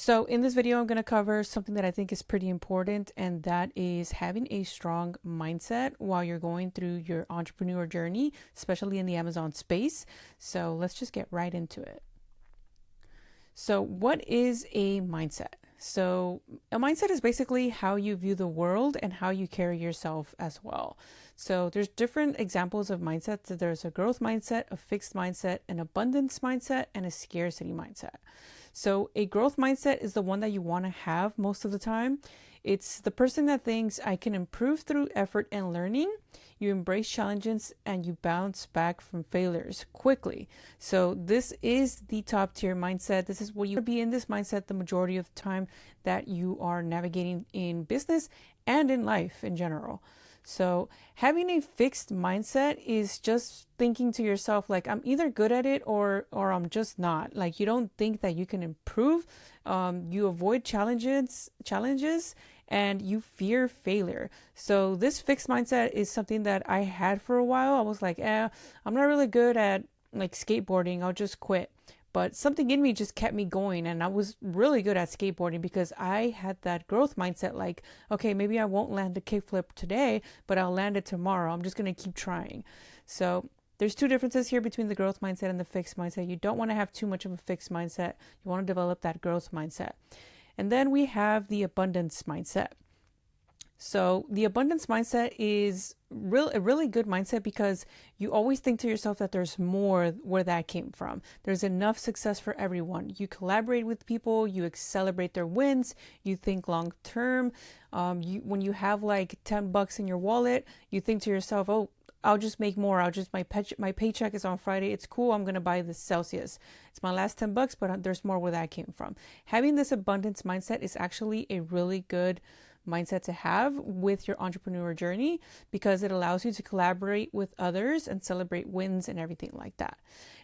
So in this video, I'm going to cover something that I think is pretty important, and that is having a strong mindset while you're going through your entrepreneur journey, especially in the Amazon space. So let's just get right into it. So what is a mindset? So a mindset is basically how you view the world and how you carry yourself as well. So there's different examples of mindsets. There's a growth mindset, a fixed mindset, an abundance mindset, and a scarcity mindset. So a growth mindset is the one that you want to have most of the time. It's the person that thinks I can improve through effort and learning. You embrace challenges and you bounce back from failures quickly. So this is the top tier mindset. This is what you be in this mindset the majority of the time that you are navigating in business and in life in general. So having a fixed mindset is just thinking to yourself, like, I'm either good at it or I'm just not. Like, you don't think that you can improve. You avoid challenges and you fear failure. So this fixed mindset is something that I had for a while. I was like, I'm not really good at like skateboarding. I'll just quit. But something in me just kept me going, and I was really good at skateboarding because I had that growth mindset, like, okay, maybe I won't land the kickflip today, but I'll land it tomorrow. I'm just going to keep trying. So there's two differences here between the growth mindset and the fixed mindset. You don't want to have too much of a fixed mindset. You want to develop that growth mindset. And then we have the abundance mindset. So the abundance mindset is a really good mindset because you always think to yourself that there's more where that came from. There's enough success for everyone. You collaborate with people, you celebrate their wins, you think long term. When you have like $10 in your wallet, you think to yourself, oh, I'll just make more. My paycheck is on Friday. It's cool. I'm going to buy this Celsius. It's my last $10, but there's more where that came from. Having this abundance mindset is actually a really good mindset to have with your entrepreneur journey because it allows you to collaborate with others and celebrate wins and everything like that.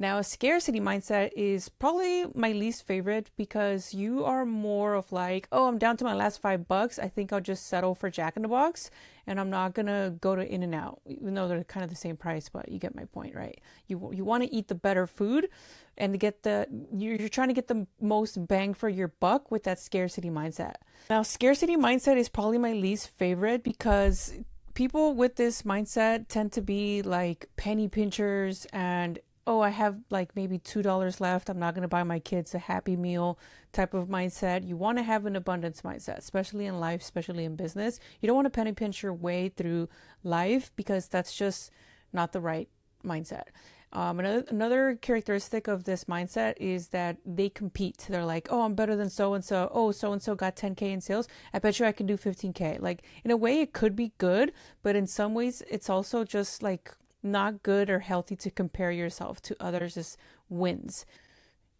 Now, a scarcity mindset is probably my least favorite because you are more of like, oh, I'm down to my last $5. I think I'll just settle for Jack in the Box and I'm not gonna go to In-N-Out, even though they're kind of the same price, but you get my point, right? You want to eat the better food and to get you're trying to get the most bang for your buck with that scarcity mindset. Now, scarcity mindset is probably my least favorite because people with this mindset tend to be like penny pinchers and, oh, I have like maybe $2 left, I'm not going to buy my kids a Happy Meal type of mindset. You want to have an abundance mindset, especially in life, especially in business. You don't want to penny pinch your way through life because that's just not the right mindset. Another characteristic of this mindset is that they compete. They're like, oh, I'm better than so-and-so. Oh, so-and-so got 10K in sales. I bet you I can do 15K. Like, in a way, it could be good, but in some ways, it's also just like not good or healthy to compare yourself to others' wins.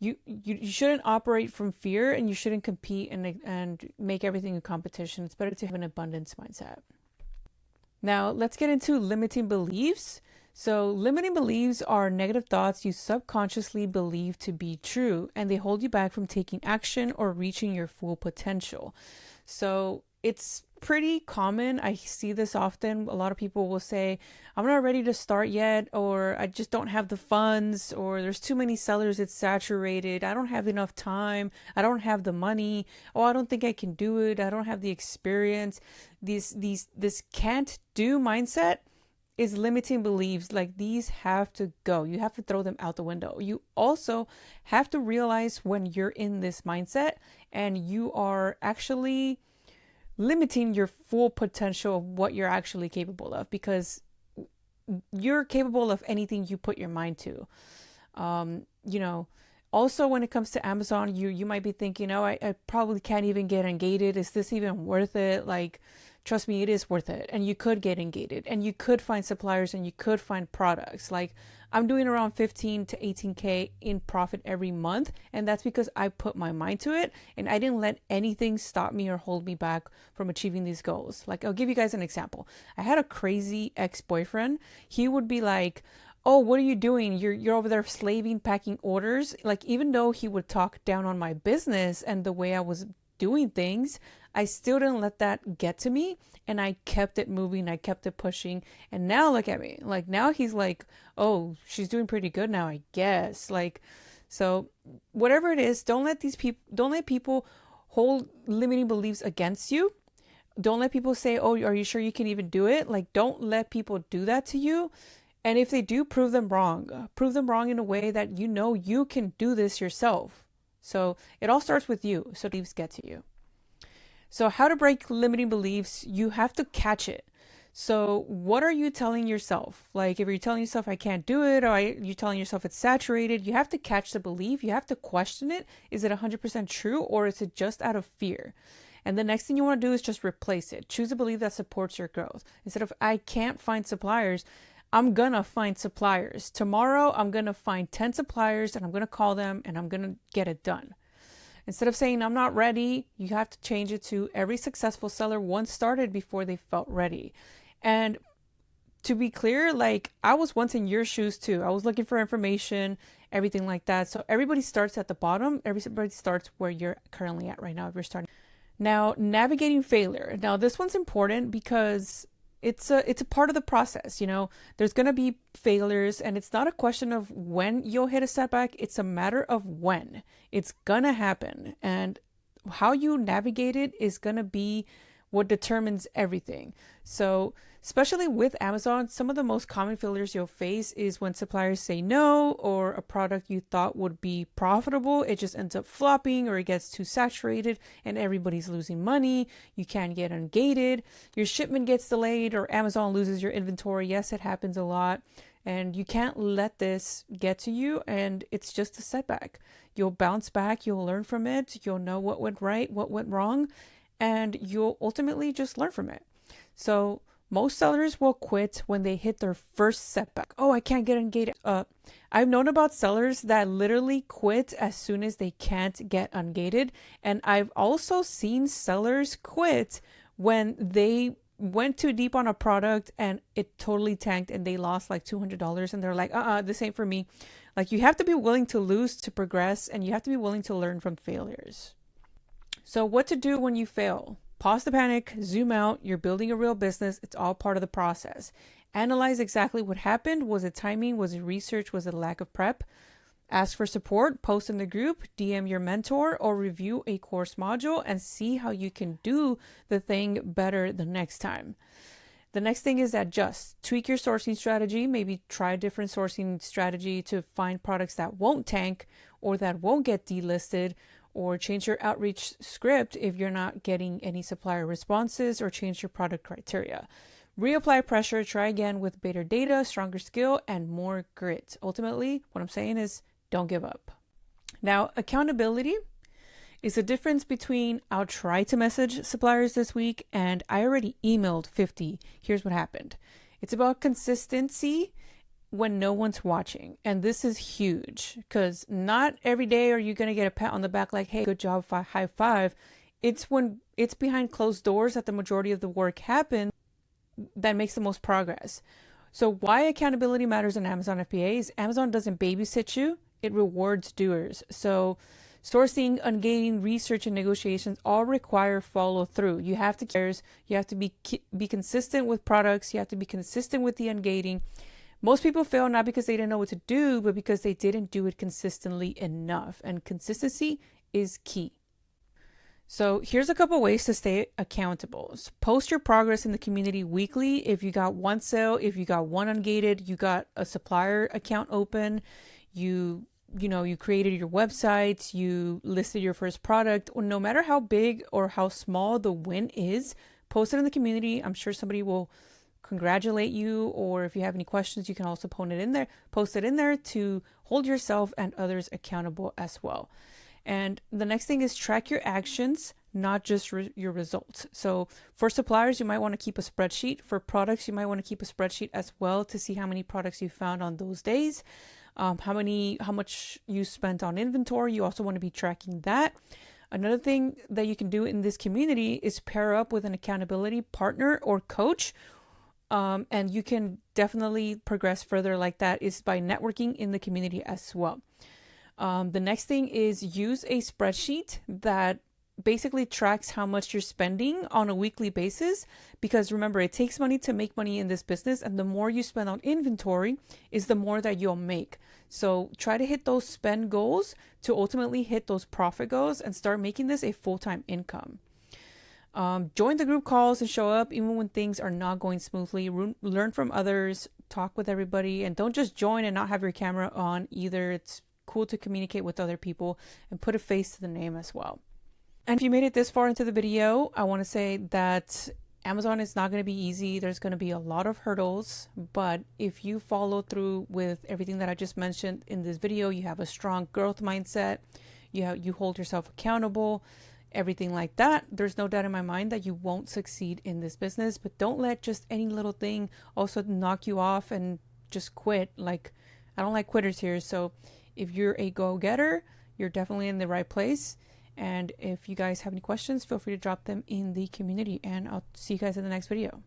You shouldn't operate from fear, and you shouldn't compete and make everything a competition. It's better to have an abundance mindset. Now, let's get into limiting beliefs. So limiting beliefs are negative thoughts you subconsciously believe to be true, and they hold you back from taking action or reaching your full potential. So it's pretty common. I see this often. A lot of people will say, I'm not ready to start yet, or I just don't have the funds, or there's too many sellers, it's saturated, I don't have enough time, I don't have the money, oh, I don't think I can do it, I don't have the experience. This can't do mindset is limiting beliefs. Like, these have to go. You have to throw them out the window. You also have to realize when you're in this mindset and you are actually limiting your full potential of what you're actually capable of, because you're capable of anything you put your mind to. Also, when it comes to Amazon, you might be thinking, oh, I probably can't even get engaged. Is this even worth it? Like, trust me, it is worth it. And you could get engaged and you could find suppliers and you could find products. Like, I'm doing around 15 to 18K in profit every month. And that's because I put my mind to it and I didn't let anything stop me or hold me back from achieving these goals. Like, I'll give you guys an example. I had a crazy ex-boyfriend. He would be like, oh, what are you doing? You're over there slaving, packing orders. Like, even though he would talk down on my business and the way I was doing things, I still didn't let that get to me. And I kept it moving. I kept it pushing. And now look at me. Like, now he's like, oh, she's doing pretty good now, I guess. Like, So whatever it is, don't let people hold limiting beliefs against you. Don't let people say, oh, are you sure you can even do it? Like, don't let people do that to you. And if they do, prove them wrong. Prove them wrong in a way that you know you can do this yourself. So it all starts with you. So beliefs get to you. So how to break limiting beliefs? You have to catch it. So what are you telling yourself? Like if you're telling yourself I can't do it, or you're telling yourself it's saturated, you have to catch the belief. You have to question it. Is it 100% true, or is it just out of fear? And the next thing you want to do is just replace it. Choose a belief that supports your growth. Instead of I can't find suppliers, I'm going to find suppliers. Tomorrow, I'm going to find 10 suppliers and I'm going to call them and I'm going to get it done. Instead of saying I'm not ready, you have to change it to every successful seller once started before they felt ready. And to be clear, like I was once in your shoes too. I was looking for information, everything like that. So everybody starts at the bottom. Everybody starts where you're currently at right now if you're starting. Now, navigating failure. Now, this one's important because it's a part of the process. You know, there's going to be failures, and it's not a question of when you'll hit a setback. It's a matter of when. It's going to happen. And how you navigate it is going to be what determines everything. So especially with Amazon, some of the most common failures you'll face is when suppliers say no, or a product you thought would be profitable, it just ends up flopping, or it gets too saturated and everybody's losing money. You can't get ungated. Your shipment gets delayed, or Amazon loses your inventory. Yes, it happens a lot. And you can't let this get to you, and it's just a setback. You'll bounce back. You'll learn from it. You'll know what went right, what went wrong, and you'll ultimately just learn from it. So most sellers will quit when they hit their first setback. Oh, I can't get ungated. I've known about sellers that literally quit as soon as they can't get ungated. And I've also seen sellers quit when they went too deep on a product and it totally tanked and they lost like $200 and they're like, this ain't for me. Like you have to be willing to lose to progress, and you have to be willing to learn from failures. So what to do when you fail? Pause the panic, zoom out. You're building a real business. It's all part of the process. Analyze exactly what happened. Was it timing? Was it research? Was it a lack of prep? Ask for support, post in the group, DM your mentor, or review a course module and see how you can do the thing better the next time. The next thing is adjust. Tweak your sourcing strategy. Maybe try a different sourcing strategy to find products that won't tank or that won't get delisted, or change your outreach script if you're not getting any supplier responses, or change your product criteria. Reapply pressure, try again with better data, stronger skill, and more grit. Ultimately, what I'm saying is don't give up. Now, accountability is the difference between I'll try to message suppliers this week and I already emailed 50. Here's what happened. It's about consistency when no one's watching. And this is huge because not every day are you going to get a pat on the back like, hey, good job, high five. It's when it's behind closed doors that the majority of the work happens that makes the most progress. So why accountability matters in Amazon FBA is Amazon doesn't babysit you. It rewards doers. So sourcing, ungating, research, and negotiations all require follow through. You have to be consistent with products. You have to be consistent with the ungating. Most people fail not because they didn't know what to do, but because they didn't do it consistently enough. And consistency is key. So here's a couple ways to stay accountable. So post your progress in the community weekly. If you got one sale, if you got one ungated, you got a supplier account open, you created your website, you listed your first product, or no matter how big or how small the win is, post it in the community. I'm sure somebody will congratulate you, or if you have any questions, you can also post it in there to hold yourself and others accountable as well. And the next thing is track your actions, not just your results. So for suppliers, you might want to keep a spreadsheet. For products, you might want to keep a spreadsheet as well to see how many products you found on those days, how much you spent on inventory. You also want to be tracking that. Another thing that you can do in this community is pair up with an accountability partner or coach. And you can definitely progress further like that is by networking in the community as well. The next thing is use a spreadsheet that basically tracks how much you're spending on a weekly basis, because remember, it takes money to make money in this business, and the more you spend on inventory is the more that you'll make. So try to hit those spend goals to ultimately hit those profit goals and start making this a full-time income. Join the group calls and show up even when things are not going smoothly. Learn from others, talk with everybody, and don't just join and not have your camera on either. It's cool to communicate with other people and put a face to the name as well. And if you made it this far into the video, I want to say that Amazon is not going to be easy. There's going to be a lot of hurdles, but if you follow through with everything that I just mentioned in this video, you have a strong growth mindset, you hold yourself accountable, everything like that, there's no doubt in my mind that you won't succeed in this business. But don't let just any little thing also knock you off and just quit. Like, I don't like quitters here. So if you're a go-getter, you're definitely in the right place. And if you guys have any questions, feel free to drop them in the community, and I'll see you guys in the next video.